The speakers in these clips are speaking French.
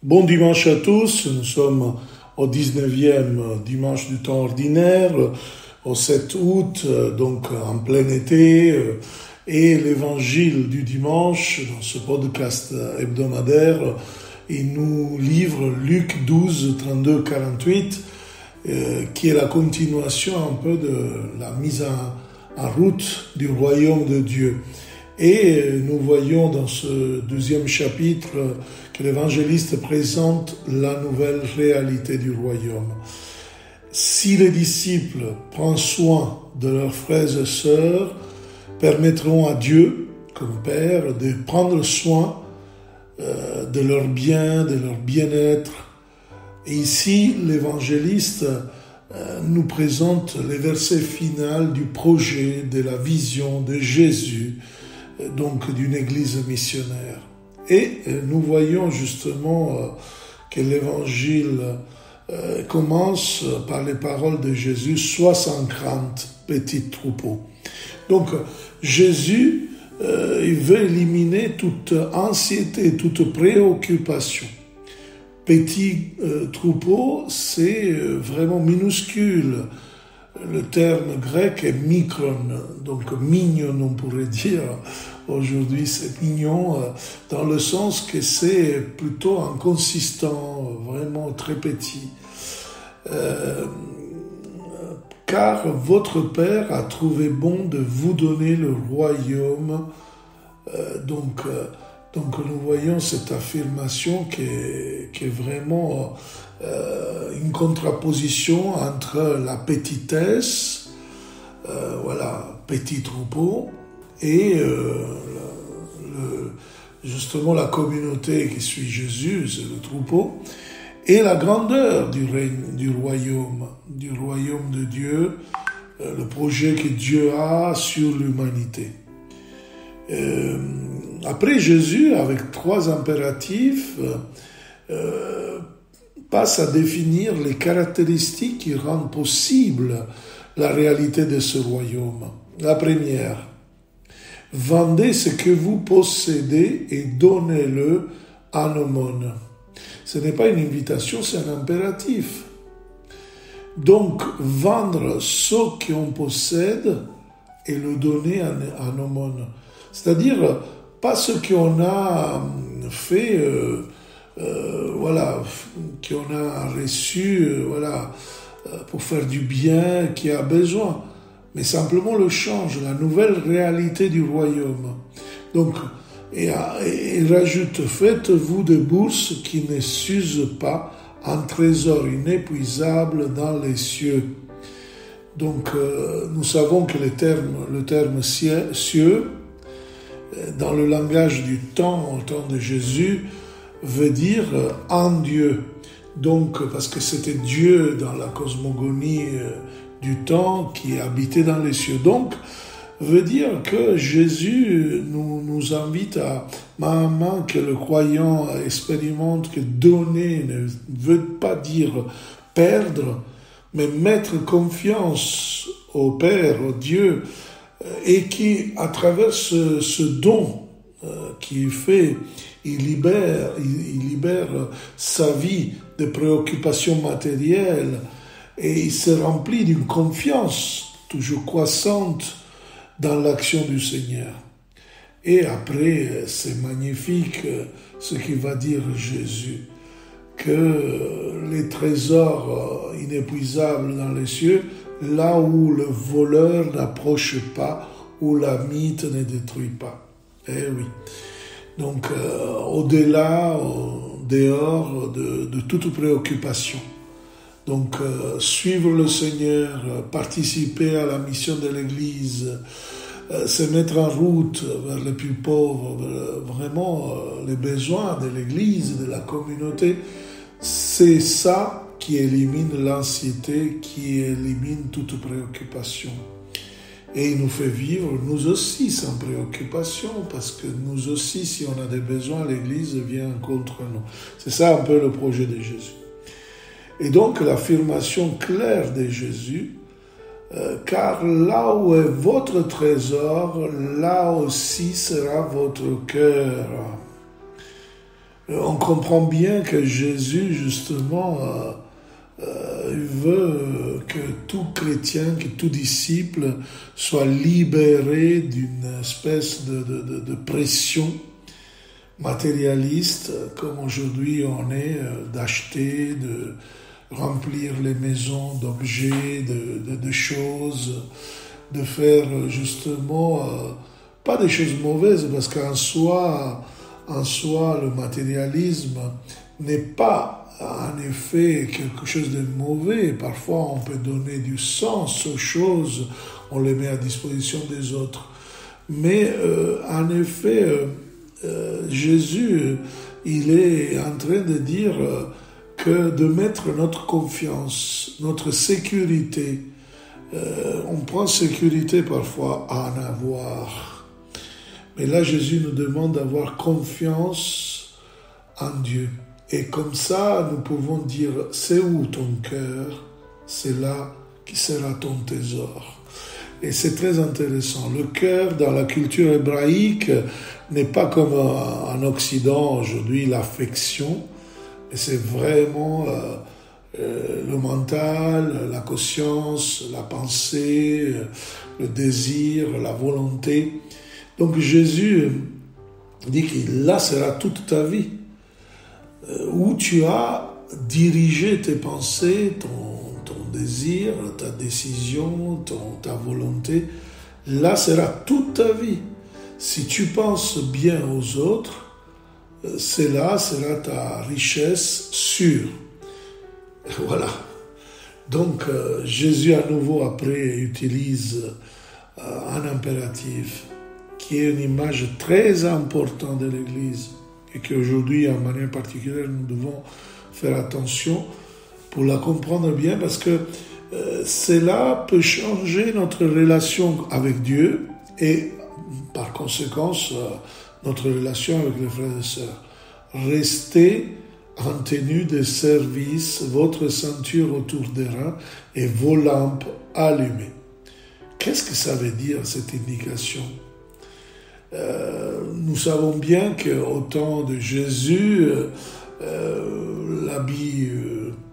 Bon dimanche à tous, nous sommes au 19e dimanche du temps ordinaire, au 7 août, donc en plein été, et l'évangile du dimanche, dans ce podcast hebdomadaire, il nous livre Luc 12, 32, 48, qui est la continuation un peu de la mise en route du royaume de Dieu. Et nous voyons dans ce deuxième chapitre que l'évangéliste présente la nouvelle réalité du royaume. Si les disciples prennent soin de leurs frères et sœurs, permettront à Dieu, comme Père, de prendre soin de leur bien, de leur bien-être. Et ici, l'évangéliste nous présente les versets finaux du projet, de la vision de Jésus, donc d'une église missionnaire. Et nous voyons justement que l'évangile commence par les paroles de Jésus, 60 petits troupeaux. Donc Jésus, il veut éliminer toute anxiété, toute préoccupation. Petit troupeau, c'est vraiment minuscule. Le terme grec est mikron, donc mignon on pourrait dire. Aujourd'hui c'est mignon dans le sens que c'est plutôt inconsistant, vraiment très petit. Car votre Père a trouvé bon de vous donner le royaume. Donc nous voyons cette affirmation qui est vraiment une contraposition entre la petitesse, petit troupeau, et justement la communauté qui suit Jésus, c'est le troupeau, et la grandeur du règne, du royaume de Dieu, le projet que Dieu a sur l'humanité. Après Jésus, avec 3 impératifs, passe à définir les caractéristiques qui rendent possible la réalité de ce royaume. La première, vendez ce que vous possédez et donnez-le en aumône. Ce n'est pas une invitation, c'est un impératif. Donc, vendre ce qu'on possède et le donner en aumône. C'est-à-dire, pas ce qu'on a fait, qu'on a reçu, pour faire du bien, qui a besoin, mais simplement le change, la nouvelle réalité du royaume. Donc, et il rajoute, faites-vous des bourses qui ne s'usent pas, un trésor inépuisable dans les cieux. Donc, nous savons que le terme cieux, dans le langage du temps, au temps de Jésus, veut dire en Dieu. Donc, parce que c'était Dieu dans la cosmogonie du temps qui habitait dans les cieux. Donc, veut dire que Jésus nous invite à, maintenant que le croyant expérimente que donner ne veut pas dire perdre, mais mettre confiance au Père, au Dieu, et qui, à travers ce don qu'il fait, il libère sa vie de préoccupations matérielles et il se remplit d'une confiance toujours croissante dans l'action du Seigneur. Et après, c'est magnifique ce qu'il va dire Jésus, que les trésors inépuisables dans les cieux, là où le voleur n'approche pas, où la mythe ne détruit pas. Eh oui. Donc, au-delà, dehors de toute préoccupation. Donc, suivre le Seigneur, participer à la mission de l'Église, se mettre en route vers les plus pauvres, vraiment les besoins de l'Église, de la communauté, c'est ça qui élimine l'anxiété, qui élimine toute préoccupation. Et il nous fait vivre, nous aussi, sans préoccupation, parce que nous aussi, si on a des besoins, l'Église vient contre nous. C'est ça un peu le projet de Jésus. Et donc, l'affirmation claire de Jésus, car là où est votre trésor, là aussi sera votre cœur. on comprend bien que Jésus, justement, veut que tout chrétien, que tout disciple soit libéré d'une espèce de pression matérialiste, comme aujourd'hui on est, d'acheter, de remplir les maisons d'objets, de choses, de faire justement, pas des choses mauvaises, parce qu'en soi, le matérialisme n'est pas en effet quelque chose de mauvais. Parfois, on peut donner du sens aux choses, on les met à disposition des autres. Mais en effet, Jésus, il est en train de dire que de mettre notre confiance, notre sécurité, on prend sécurité parfois à en avoir. Mais là, Jésus nous demande d'avoir confiance en Dieu. Et comme ça, nous pouvons dire, c'est où ton cœur? C'est là qui sera ton trésor. Et c'est très intéressant. Le cœur, dans la culture hébraïque, n'est pas comme en Occident aujourd'hui, l'affection, mais c'est vraiment le mental, la conscience, la pensée, le désir, la volonté. Donc Jésus dit que là sera toute ta vie, où tu as dirigé tes pensées, ton désir, ta décision, ta volonté. Là sera toute ta vie. Si tu penses bien aux autres, cela sera ta richesse sûre. Voilà. Donc Jésus à nouveau après utilise un impératif qui est une image très importante de l'Église et qu'aujourd'hui, en manière particulière, nous devons faire attention pour la comprendre bien parce que cela peut changer notre relation avec Dieu et par conséquence notre relation avec les frères et sœurs. Restez en tenue de service, votre ceinture autour des reins et vos lampes allumées. Qu'est-ce que ça veut dire cette indication ? Nous savons bien qu'au temps de Jésus, l'habit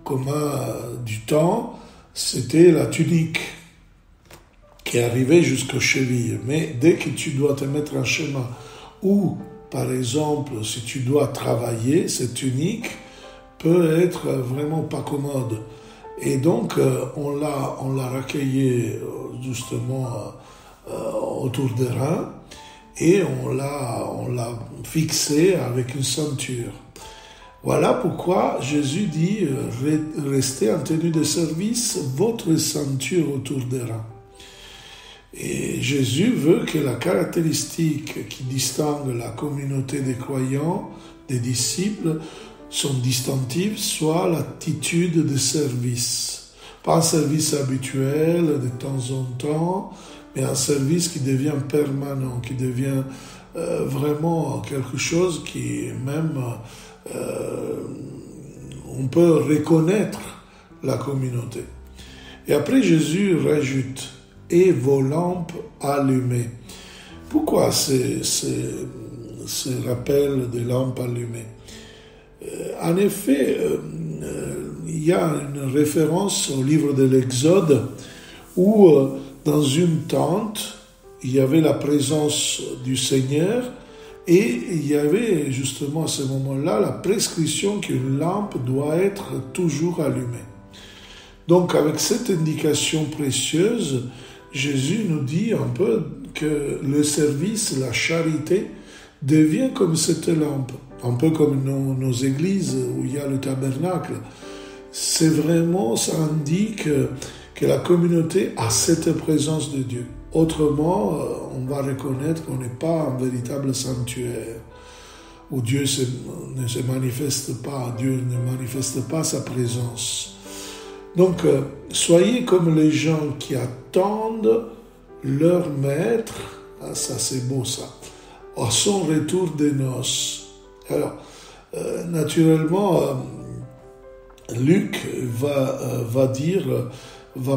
commun du temps, c'était la tunique qui arrivait jusqu'aux chevilles. Mais dès que tu dois te mettre en chemin, ou par exemple, si tu dois travailler, cette tunique peut être vraiment pas commode. Et donc, on l'a recueillie justement autour des reins, et on l'a fixé avec une ceinture. Voilà pourquoi Jésus dit « Restez en tenue de service, votre ceinture autour des reins ». Et Jésus veut que la caractéristique qui distingue la communauté des croyants, des disciples, son distinctif, soit l'attitude de service. Pas un service habituel de temps en temps, mais un service qui devient permanent, qui devient vraiment quelque chose qui même on peut reconnaître la communauté. Et après Jésus rajoute « et vos lampes allumées ». Pourquoi ce rappel des lampes allumées ? En effet, il y a une référence au livre de l'Exode où dans une tente, il y avait la présence du Seigneur et il y avait justement à ce moment-là la prescription qu'une lampe doit être toujours allumée. Donc avec cette indication précieuse, Jésus nous dit un peu que le service, la charité, devient comme cette lampe, un peu comme nos églises où il y a le tabernacle. C'est vraiment, ça indique que la communauté a cette présence de Dieu. Autrement, on va reconnaître qu'on n'est pas un véritable sanctuaire, où Dieu ne se manifeste pas, Dieu ne manifeste pas sa présence. Donc, soyez comme les gens qui attendent leur maître, ça c'est beau ça, à son retour des noces. Alors, naturellement, Luc va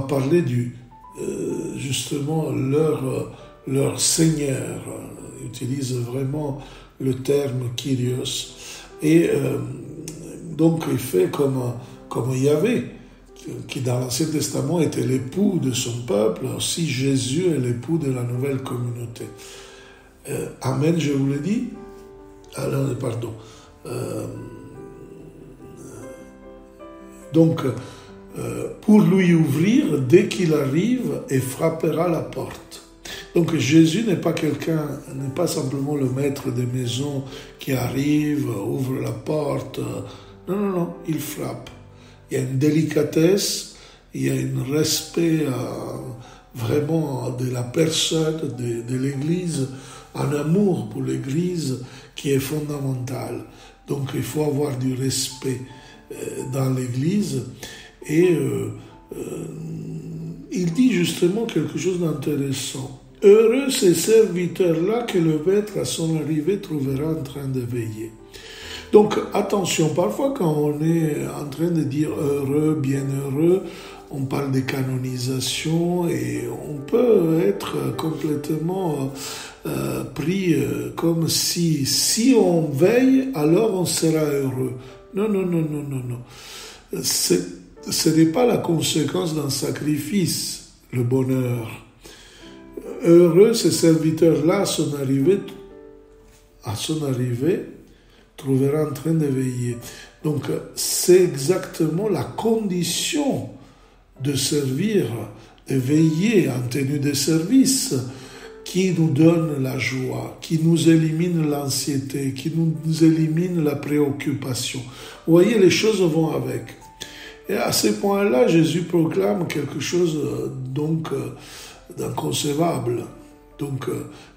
parler justement leur Seigneur. Il utilise vraiment le terme Kyrios. Et donc il fait comme Yahvé, qui dans l'Ancien Testament était l'époux de son peuple, aussi Jésus est l'époux de la nouvelle communauté. Amen, je vous le dis. Alors, pardon. Donc, pour lui ouvrir dès qu'il arrive et frappera la porte. Donc Jésus n'est pas simplement le maître des maisons qui arrive, ouvre la porte. Non, il frappe. Il y a une délicatesse, il y a un respect vraiment de la personne, de l'Église, un amour pour l'Église qui est fondamental. Donc il faut avoir du respect dans l'Église. Et il dit justement quelque chose d'intéressant. Heureux ces serviteurs-là que le maître à son arrivée trouvera en train de veiller. Donc attention, parfois quand on est en train de dire heureux, bienheureux, on parle de canonisation et on peut être complètement pris comme si on veille, alors on sera heureux. Non. Ce n'est pas la conséquence d'un sacrifice, le bonheur. Heureux ces serviteurs-là à son arrivée, trouvera en train de veiller. Donc c'est exactement la condition de servir, de veiller en tenue de service, qui nous donne la joie, qui nous élimine l'anxiété, qui nous élimine la préoccupation. Vous voyez, les choses vont avec. Et à ce point-là, Jésus proclame quelque chose donc d'inconcevable. Donc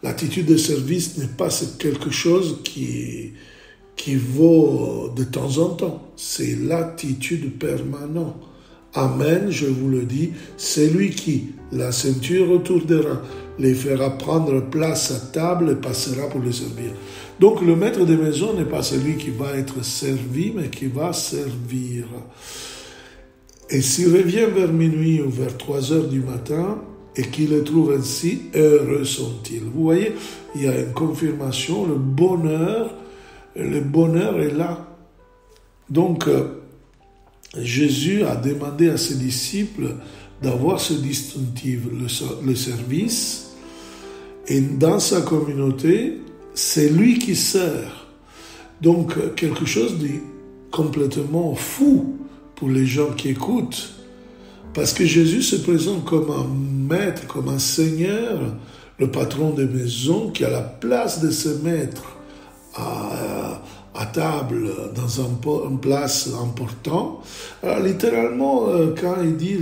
l'attitude de service n'est pas quelque chose qui vaut de temps en temps. C'est l'attitude permanente. Amen, je vous le dis, c'est lui qui, la ceinture autour des reins, les fera prendre place à table et passera pour les servir. Donc le maître de maison n'est pas celui qui va être servi, mais qui va servir. Et s'il revient vers minuit ou vers 3 heures du matin, et qu'il les trouve ainsi, heureux sont-ils. Vous voyez, il y a une confirmation, le bonheur est là. Donc, Jésus a demandé à ses disciples d'avoir ce distinctif, le service, et dans sa communauté, c'est lui qui sert. Donc, quelque chose de complètement fou pour les gens qui écoutent, parce que Jésus se présente comme un maître, comme un seigneur, le patron de maison qui a la place de se mettre à table dans une place importante. Alors, littéralement, quand il dit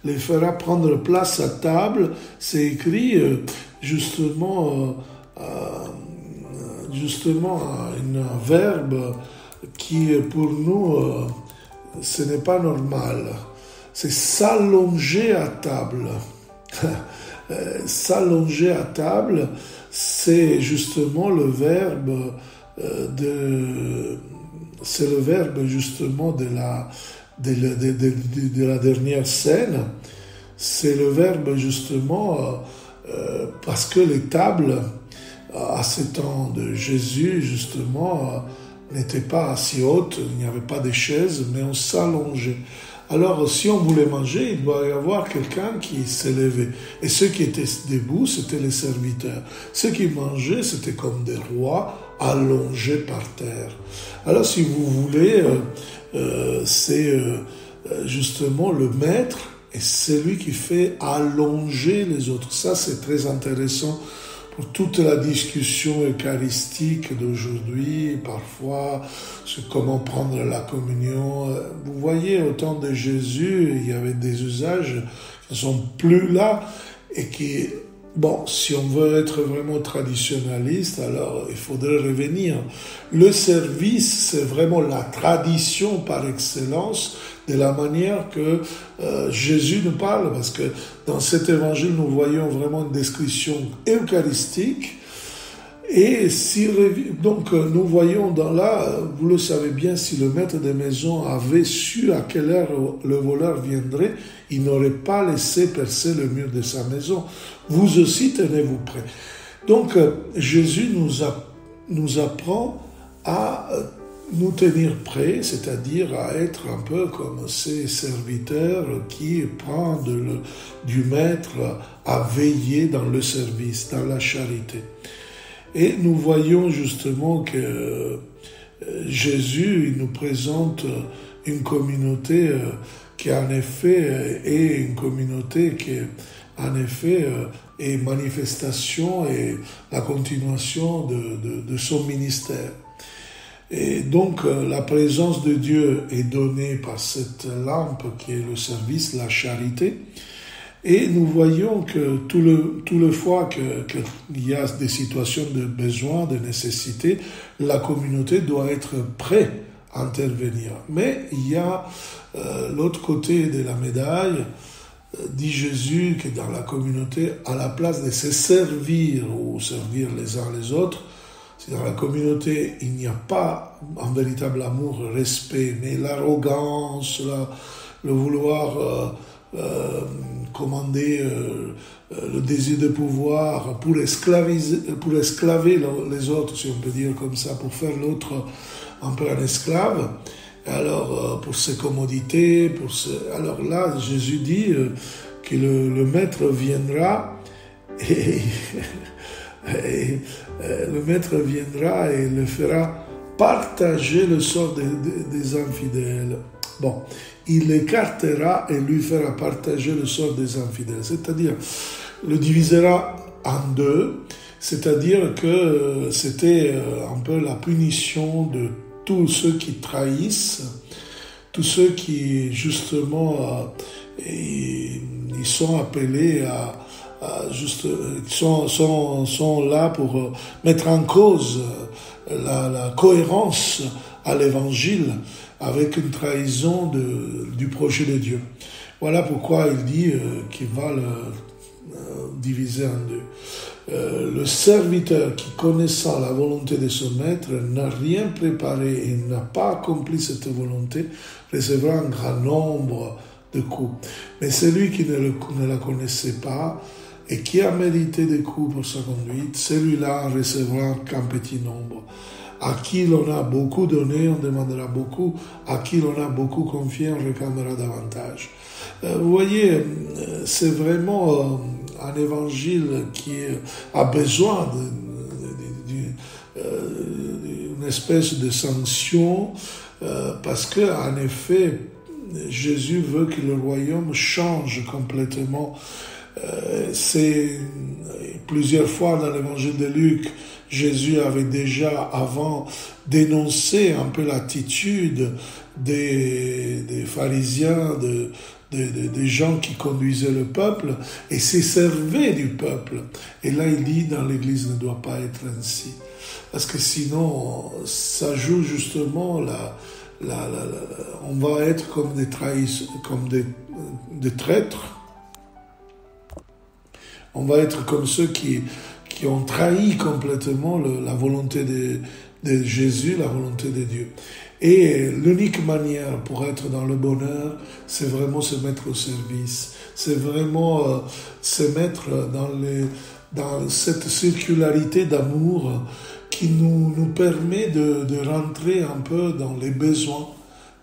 les fera prendre place à table, c'est écrit justement un verbe qui pour nous ce n'est pas normal. C'est s'allonger à table. S'allonger à table, c'est justement le verbe c'est le verbe justement de la dernière scène. C'est le verbe justement parce que les tables à ce temps de Jésus justement n'étaient pas si hautes, il n'y avait pas de chaises, mais on s'allongeait. Alors, si on voulait manger, il doit y avoir quelqu'un qui s'élevait. Et ceux qui étaient debout, c'était les serviteurs. Ceux qui mangeaient, c'était comme des rois allongés par terre. Alors, si vous voulez, c'est justement le maître et c'est lui qui fait allonger les autres. Ça, c'est très intéressant pour toute la discussion eucharistique d'aujourd'hui, parfois, sur comment prendre la communion. Vous voyez, au temps de Jésus, il y avait des usages qui ne sont plus là et qui, bon, si on veut être vraiment traditionnaliste, alors il faudrait revenir. Le service, c'est vraiment la tradition par excellence de la manière que Jésus nous parle, parce que dans cet évangile, nous voyons vraiment une description eucharistique. Et donc, nous voyons dans là, vous le savez bien, si le maître de maison avait su à quelle heure le voleur viendrait, il n'aurait pas laissé percer le mur de sa maison. Vous aussi, tenez-vous prêts. Donc, Jésus nous apprend à nous tenir prêts, c'est-à-dire à être un peu comme ces serviteurs qui prennent du maître à veiller dans le service, dans la charité. Et nous voyons justement que Jésus il nous présente une communauté qui en effet est une communauté qui en effet est manifestation et la continuation de son ministère. Et donc la présence de Dieu est donnée par cette lampe qui est le service, la charité. Et nous voyons que tout le fois qu'il y a des situations de besoin, de nécessité, la communauté doit être prête à intervenir. Mais il y a l'autre côté de la médaille, dit Jésus, que dans la communauté, à la place de se servir ou servir les uns les autres, si dans la communauté il n'y a pas un véritable amour, respect, mais l'arrogance, le vouloir commander le désir de pouvoir pour esclaver les autres, si on peut dire comme ça, pour faire l'autre un peu un esclave. Alors, pour ses commodités, alors là, Jésus dit que le maître viendra et le maître viendra et le fera partager le sort des infidèles. Bon, il l'écartera et lui fera partager le sort des infidèles. C'est-à-dire, le divisera en deux, c'est-à-dire que c'était un peu la punition de tous ceux qui trahissent, tous ceux qui justement ils sont appelés sont là pour mettre en cause la cohérence à l'évangile avec une trahison du projet de Dieu. Voilà pourquoi il dit qu'il va le diviser en deux. Le serviteur qui, connaissant la volonté de son maître, n'a rien préparé et n'a pas accompli cette volonté, recevra un grand nombre de coups. Mais celui qui ne la connaissait pas et qui a mérité des coups pour sa conduite, celui-là en recevra qu'un petit nombre. À qui l'on a beaucoup donné, on demandera beaucoup. À qui l'on a beaucoup confié, on réclamera davantage. Vous voyez, c'est vraiment un évangile qui a besoin d'une espèce de sanction parce que, en effet, Jésus veut que le royaume change complètement. C'est plusieurs fois dans l'évangile de Luc, Jésus avait déjà avant dénoncé un peu l'attitude des pharisiens, des gens qui conduisaient le peuple et se servaient du peuple. Et là, il dit, dans l'Église ne doit pas être ainsi. Parce que sinon, ça joue justement on va être comme des trahisseurs, comme des traîtres. On va être comme ceux qui ont trahi complètement la volonté de Jésus, la volonté de Dieu. Et l'unique manière pour être dans le bonheur, c'est vraiment se mettre au service. C'est vraiment se mettre dans cette circularité d'amour qui nous permet de rentrer un peu dans les besoins,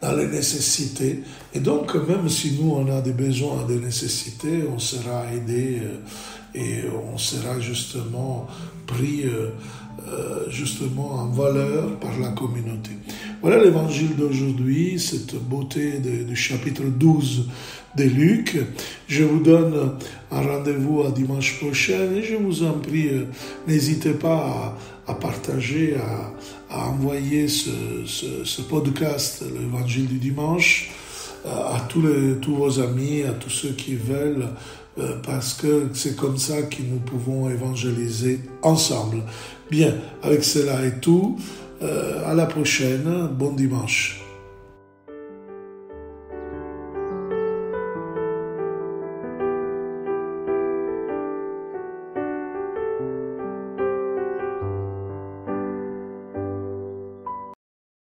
dans les nécessités. Et donc, même si nous, on a des besoins, des nécessités, on sera aidé et on sera justement pris justement en valeur par la communauté. Voilà l'évangile d'aujourd'hui, cette beauté du chapitre 12 de Luc. Je vous donne un rendez-vous à dimanche prochain et je vous en prie, n'hésitez pas à partager, à envoyer ce podcast, l'évangile du dimanche, à tous vos amis, à tous ceux qui veulent, parce que c'est comme ça que nous pouvons évangéliser ensemble. Bien, avec cela et tout, à la prochaine, bon dimanche.